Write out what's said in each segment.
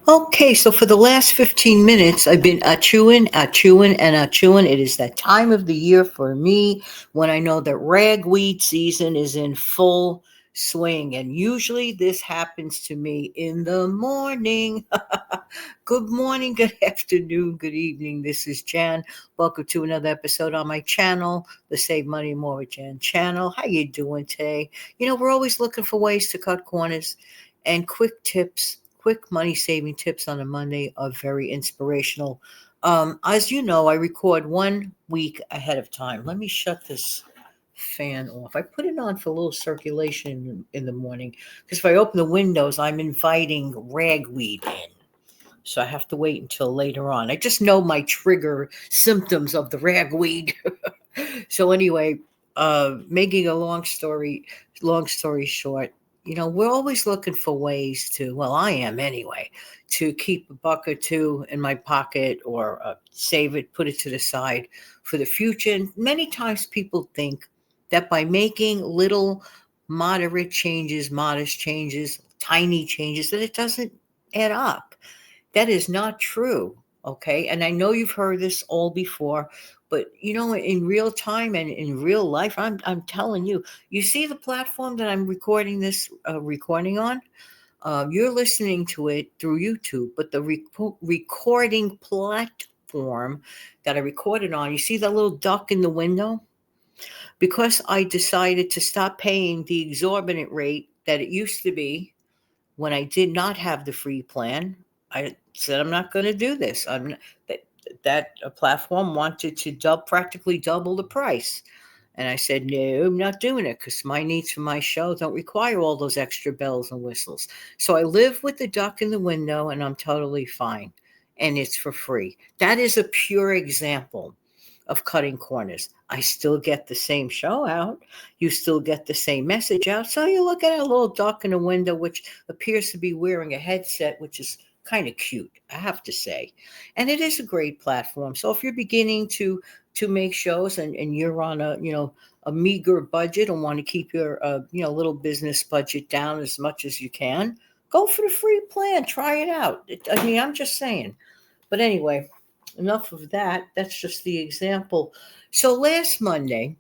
Okay, so for the last 15 minutes, I've been chewing, and chewing. It is that time of the year for me when I know that ragweed season is in full swing. And usually this happens to me in the morning. Good morning, good afternoon, good evening. This is Jan. Welcome to another episode on my channel, the Save Money More with Jan channel. How you doing today? We're always looking for ways to cut corners and quick money saving tips on a Monday are very inspirational. As you know, I record 1 week ahead of time. Let me shut this fan off. I put it on for a little circulation in the morning because if I open the windows, I'm inviting ragweed in. So I have to wait until later on. I just know my trigger symptoms of the ragweed. So anyway, making a long story short, we're always looking for ways to, well, I am anyway, to keep a buck or two in my pocket or save it, put it to the side for the future. And many times people think that by making little modest changes, tiny changes, that it doesn't add up. That is not true. Okay. And I know you've heard this all before, but in real time and in real life, I'm telling you, you see the platform that I'm recording this recording on? You're listening to it through YouTube, but the recording platform that I recorded on, you see that little duck in the window? Because I decided to stop paying the exorbitant rate that it used to be when I did not have the free plan, I said I'm not going to do this. That platform wanted to practically double the price, and I said no, I'm not doing it because my needs for my show don't require all those extra bells and whistles. So I live with the duck in the window, and I'm totally fine, and it's for free. That is a pure example of cutting corners. I still get the same show out. You still get the same message out. So you look at a little duck in a window, which appears to be wearing a headset, which is kind of cute, I have to say. And it is a great platform. So if you're beginning to make shows and you're on a meager budget and want to keep your little business budget down as much as you can, go for the free plan. Try it out. I'm just saying. But anyway, enough of that. That's just the example. So last Monday,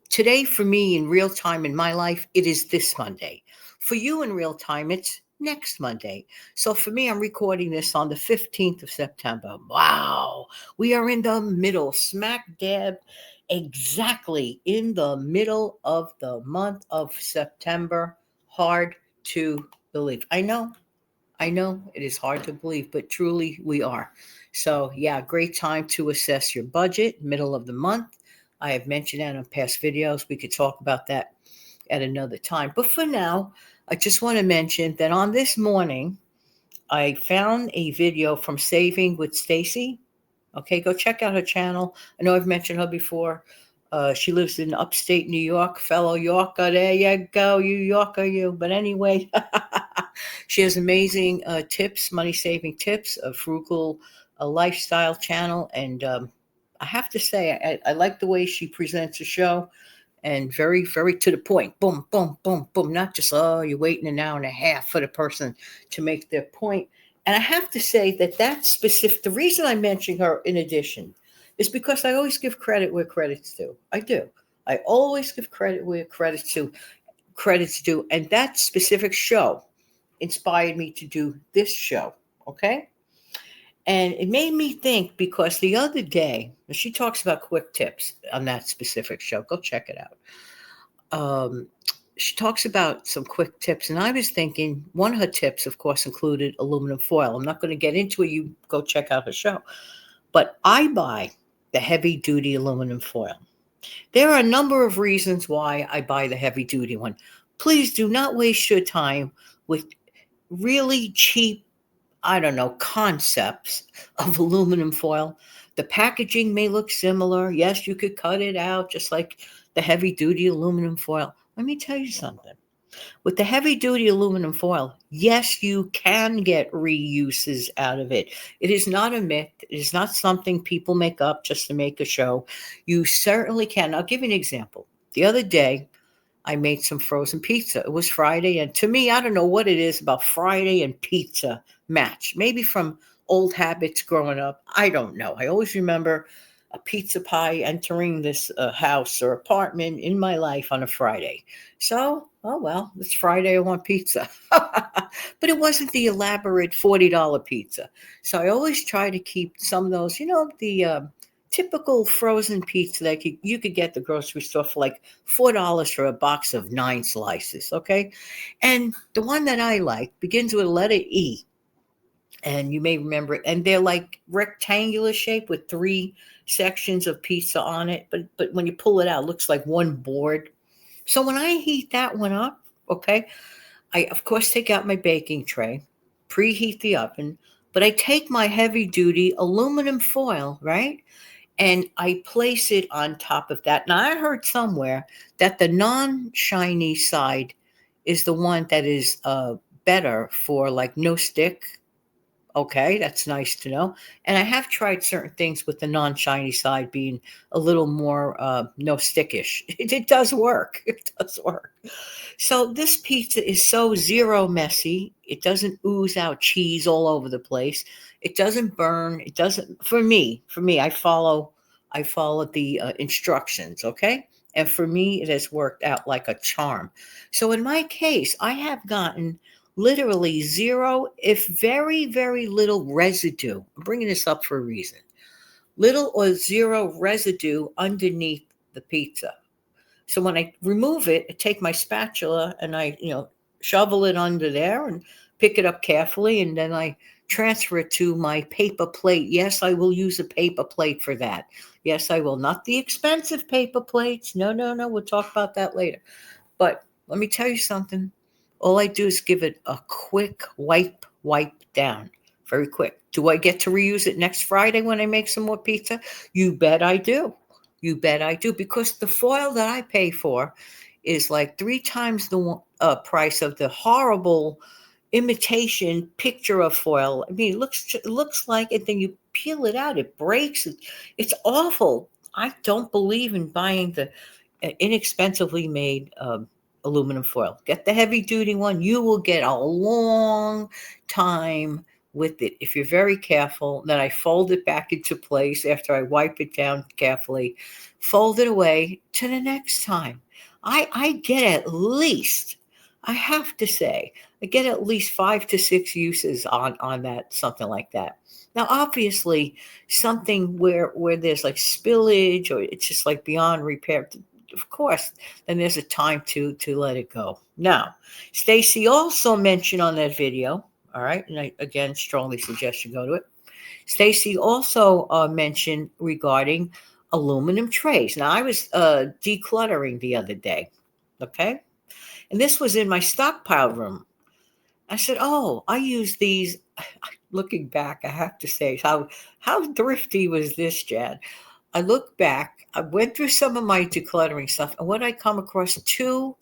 today for me in real time in my life, it is this Monday. For you in real time, it's next Monday. So for me, I'm recording this on the 15th of September. Wow. We are in the middle, smack dab, exactly in the middle of the month of September. Hard to believe. I know it is hard to believe, but truly we are. So, yeah, great time to assess your budget, middle of the month. I have mentioned that in past videos. We could talk about that at another time. But for now, I just want to mention that on this morning, I found a video from Saving with Stacy. Okay, go check out her channel. I know I've mentioned her before. She lives in upstate New York, fellow Yorker. There you go, you Yorker, you. But anyway, she has amazing tips, money saving tips, a frugal lifestyle channel. And I have to say, I like the way she presents a show and very, very to the point. Boom, boom, boom, boom. Not just, oh, you're waiting an hour and a half for the person to make their point. And I have to say that specific, the reason I mention her in addition is because I always give credit where credit's due. I do. I always give credit where credit's due. And that specific show inspired me to do this show. Okay. And it made me think because the other day, she talks about quick tips on that specific show. Go check it out. She talks about some quick tips, and I was thinking one of her tips, of course, included aluminum foil. I'm not going to get into it. You go check out her show. But I buy the heavy duty aluminum foil. There are a number of reasons why I buy the heavy duty one. Please do not waste your time with really cheap, I don't know, concepts of aluminum foil. The packaging may look similar. Yes, you could cut it out just like the heavy duty aluminum foil. Let me tell you something. With the heavy duty aluminum foil, yes, you can get reuses out of it. It is not a myth. It is not something people make up just to make a show. You certainly can. I'll give you an example. The other day, I made some frozen pizza. It was Friday, and to me, I don't know what it is about Friday and pizza match. Maybe from old habits growing up. I don't know. I always remember a pizza pie entering this house or apartment in my life on a Friday. So, oh well, it's Friday. I want pizza. But it wasn't the elaborate $40 pizza. So I always try to keep some of those, the typical frozen pizza that you could get at the grocery store for like $4 for a box of 9 slices. Okay. And the one that I like begins with a letter E. And you may remember it. And they're like rectangular shape with 3 sections of pizza on it. But when you pull it out, it looks like one board. So when I heat that one up, okay, I of course take out my baking tray, preheat the oven, but I take my heavy duty aluminum foil, right? And I place it on top of that. Now, I heard somewhere that the non shiny side is the one that is better for like no stick. Okay, that's nice to know. And I have tried certain things with the non shiny side being a little more no stickish. It does work. It does work. So this pizza is so zero messy. It doesn't ooze out cheese all over the place. It doesn't burn. It doesn't for me, I follow the instructions, okay? And for me it has worked out like a charm. So in my case, I have gotten literally zero if very very little residue. I'm bringing this up for a reason. Little or zero residue underneath the pizza. So when I remove it, I take my spatula and I, shovel it under there and pick it up carefully. And then I transfer it to my paper plate. Yes, I will use a paper plate for that. Yes, I will. Not the expensive paper plates. No, no, no. We'll talk about that later. But let me tell you something. All I do is give it a quick wipe down. Very quick. Do I get to reuse it next Friday when I make some more pizza? You bet I do. You bet I do. Because the foil that I pay for is like 3 times the price of the horrible imitation picture of foil. I mean, it looks like it. Then you peel it out, it breaks. It's awful. I don't believe in buying the inexpensively made aluminum foil. Get the heavy duty one. You will get a long time with it if you're very careful. Then I fold it back into place after I wipe it down carefully, fold it away to the next time. I get at least, I have to say, I get at least 5 to 6 uses on that, something like that. Now, obviously, something where there's like spillage or it's just like beyond repair, of course, then there's a time to let it go. Now, Stacy also mentioned on that video, all right, and I again strongly suggest you go to it. Stacy also mentioned regarding aluminum trays. Now, I was decluttering the other day, okay, and this was in my stockpile room. I said, "Oh, I use these." Looking back, I have to say, how thrifty was this, Jan? I look back, I went through some of my decluttering stuff, and when I come across 2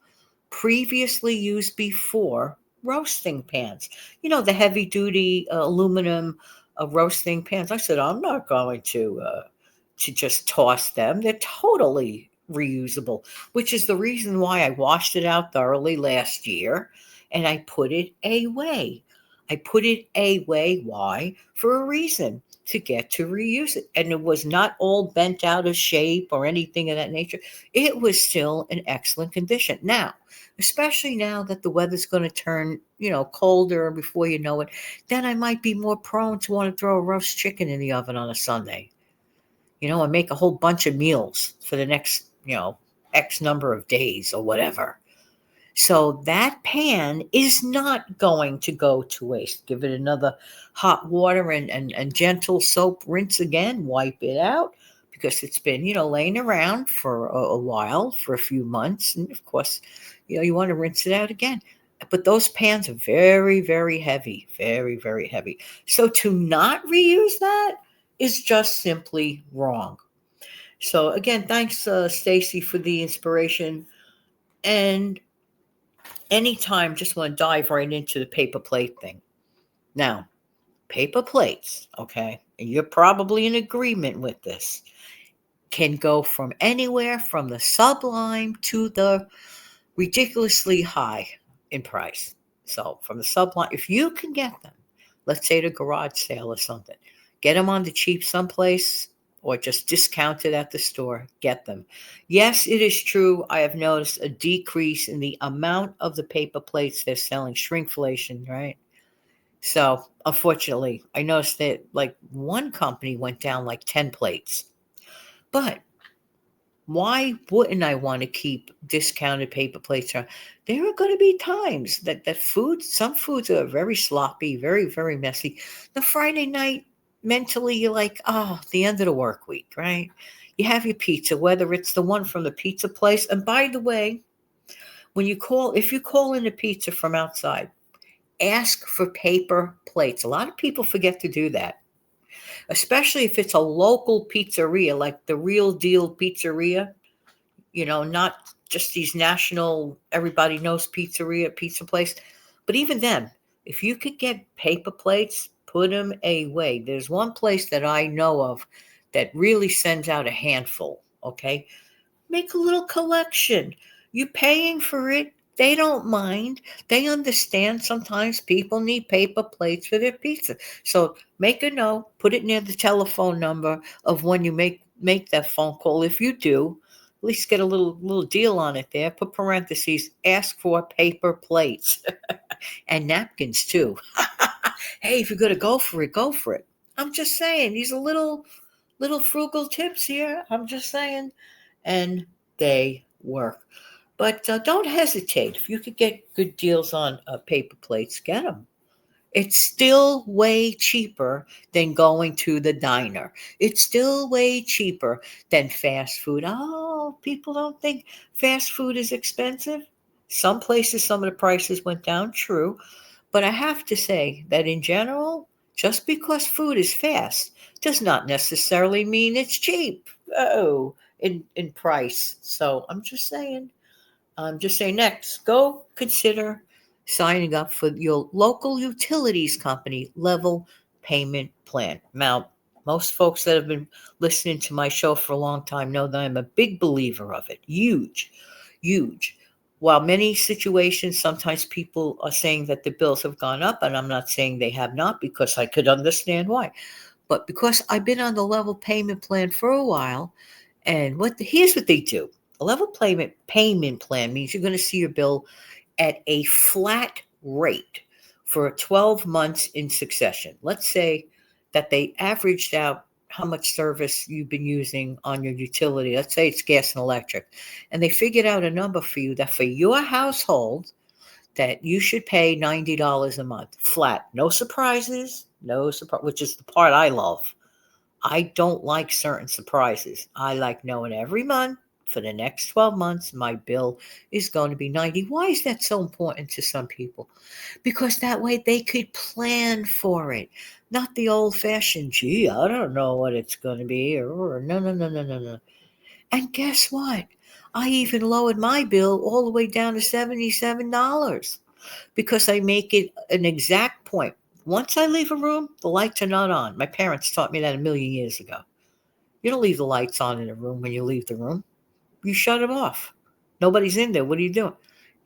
previously used before roasting pans, the heavy duty aluminum roasting pans. I said, I'm not going to just toss them. They're totally reusable, which is the reason why I washed it out thoroughly last year and I put it away. I put it away. Why? For a reason, to get to reuse it. And it was not all bent out of shape or anything of that nature. It was still in excellent condition. Now, especially now that the weather's going to turn, colder before you know it, then I might be more prone to want to throw a roast chicken in the oven on a Sunday, and make a whole bunch of meals for the next, X number of days or whatever. So that pan is not going to go to waste. Give it another hot water and gentle soap rinse again, wipe it out because it's been, laying around for a while, for a few months. And of course, you want to rinse it out again. But those pans are very, very heavy, very, very heavy. So to not reuse that is just simply wrong. So again, thanks, Stacy, for the inspiration. And anytime, just want to dive right into the paper plate thing. Now, paper plates, okay, and you're probably in agreement with this, can go from anywhere from the sublime to the ridiculously high in price. So from the subline, if you can get them, let's say at a garage sale or something, get them on the cheap someplace or just discounted at the store, get them. Yes, it is true. I have noticed a decrease in the amount of the paper plates they're selling, shrinkflation, right? So unfortunately, I noticed that like one company went down like 10 plates. But why wouldn't I want to keep discounted paper plates around? There are going to be times that food, some foods are very sloppy, very, very messy. The Friday night, mentally, you're like, oh, the end of the work week, right? You have your pizza, whether it's the one from the pizza place. And by the way, if you call in a pizza from outside, ask for paper plates. A lot of people forget to do that, especially if it's a local pizzeria, like the Real Deal Pizzeria, not just these national, everybody knows pizza place. But even then, if you could get paper plates, put them away. There's one place that I know of that really sends out a handful, okay? Make a little collection. You paying for it. They don't mind. They understand sometimes people need paper plates for their pizza. So make a note, put it near the telephone number of when you make that phone call. If you do, at least get a little deal on it there. Put parentheses, ask for paper plates and napkins too. Hey, if you're gonna go for it, go for it. I'm just saying, these are little frugal tips here. I'm just saying, and they work. But don't hesitate. If you could get good deals on paper plates, get them. It's still way cheaper than going to the diner. It's still way cheaper than fast food. Oh, people don't think fast food is expensive. Some places, some of the prices went down, true. But I have to say that in general, just because food is fast does not necessarily mean it's cheap. Oh, in price. So I'm just saying next, go consider signing up for your local utilities company level payment plan. Now, most folks that have been listening to my show for a long time know that I'm a big believer of it. Huge, huge. While many situations, sometimes people are saying that the bills have gone up, and I'm not saying they have not because I could understand why. But because I've been on the level payment plan for a while, and here's what they do. A level payment plan means you're going to see your bill at a flat rate for 12 months in succession. Let's say that they averaged out how much service you've been using on your utility. Let's say it's gas and electric. And they figured out a number for you that for your household that you should pay $90 a month flat. No surprises, no surprise, which is the part I love. I don't like certain surprises. I like knowing every month for the next 12 months my bill is going to be 90. Why is that so important to some people? Because that way they could plan for it. Not the old fashioned, gee, I don't know what it's going to be, or no, no, no, no, no, no. And guess what? I even lowered my bill all the way down to $77 because I make it an exact point. Once I leave a room, the lights are not on. My parents taught me that a million years ago. You don't leave the lights on in a room when you leave the room. You shut them off. Nobody's in there. What are you doing?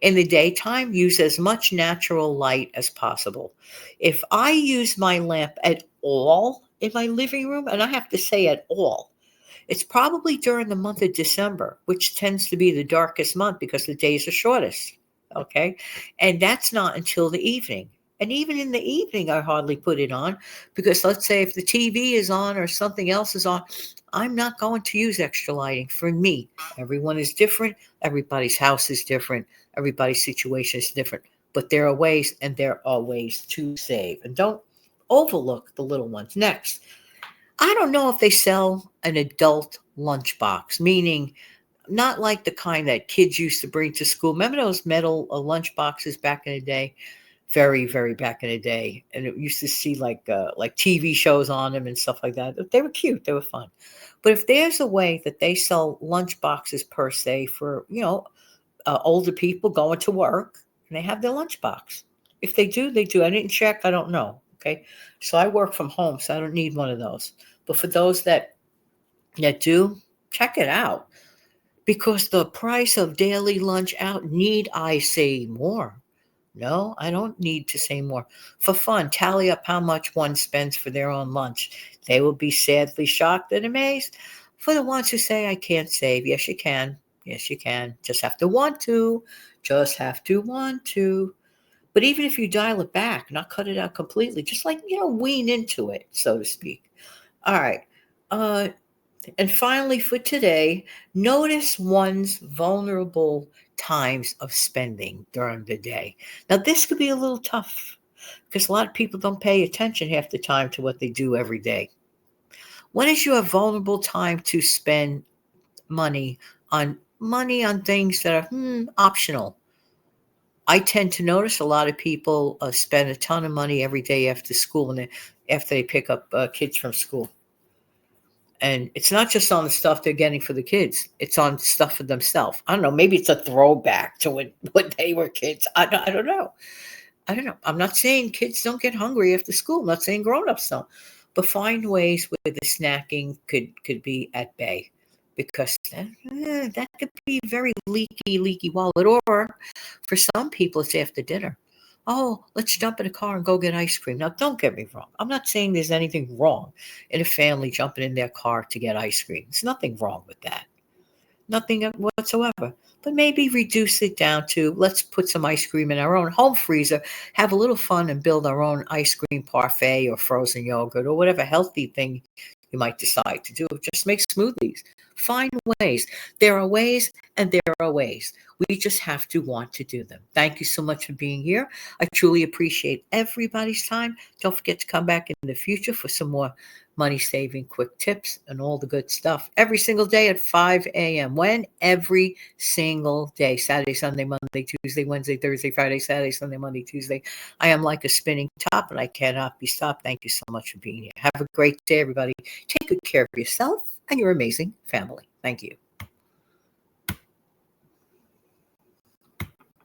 In the daytime, use as much natural light as possible. If I use my lamp at all in my living room, and I have to say at all, it's probably during the month of December, which tends to be the darkest month because the days are shortest. Okay. And that's not until the evening. And even in the evening, I hardly put it on because let's say if the TV is on or something else is on, I'm not going to use extra lighting for me. Everyone is different. Everybody's house is different. Everybody's situation is different. But there are ways, and there are ways to save. And don't overlook the little ones. Next, I don't know if they sell an adult lunchbox, meaning not like the kind that kids used to bring to school. Remember those metal lunch boxes back in the day? Very, very back in the day, and it used to see like TV shows on them and stuff like that. They were cute, they were fun. But if there's a way that they sell lunch boxes per se for older people going to work, and they have their lunch box. If they do, they do. I didn't check. I don't know. Okay, so I work from home, so I don't need one of those. But for those that do, check it out. because the price of daily lunch out, need I say more? No, I don't need to say more. For fun, tally up how much one spends for their own lunch. They will be sadly shocked and amazed. For the ones who say, I can't save, yes, you can. Yes, you can. Just have to want to. Just have to want to. But even if you dial it back, not cut it out completely, just like, wean into it, so to speak. All right. Uh, and finally, for today, notice one's vulnerable times of spending during the day. Now, this could be a little tough because a lot of people don't pay attention half the time to what they do every day. When is your vulnerable time to spend money on things that are optional? I tend to notice a lot of people spend a ton of money every day after school and after they pick up kids from school. And it's not just on the stuff they're getting for the kids, it's on stuff for themselves. I don't know, maybe it's a throwback to when they were kids. I don't know. I don't know. I'm not saying kids don't get hungry after school. I'm not saying grown-ups don't. But find ways where the snacking could be at bay because that could be very leaky wallet. Or for some people, it's after dinner. Oh, let's jump in a car and go get ice cream. Now, don't get me wrong. I'm not saying there's anything wrong in a family jumping in their car to get ice cream. There's nothing wrong with that. Nothing whatsoever. But maybe reduce it down to let's put some ice cream in our own home freezer, have a little fun, and build our own ice cream parfait or frozen yogurt or whatever healthy thing you might decide to do. Just make smoothies. Find ways. There are ways and there are ways. We just have to want to do them. Thank you so much for being here. I truly appreciate everybody's time. Don't forget to come back in the future for some more money saving quick tips and all the good stuff every single day at 5 a.m. When? Every single day. Saturday, Sunday, Monday, Tuesday, Wednesday, Thursday, Friday, Saturday, Sunday, Monday, Tuesday. I am like a spinning top and I cannot be stopped. Thank you so much for being here. Have a great day, everybody. Take good care of yourself and your amazing family. Thank you.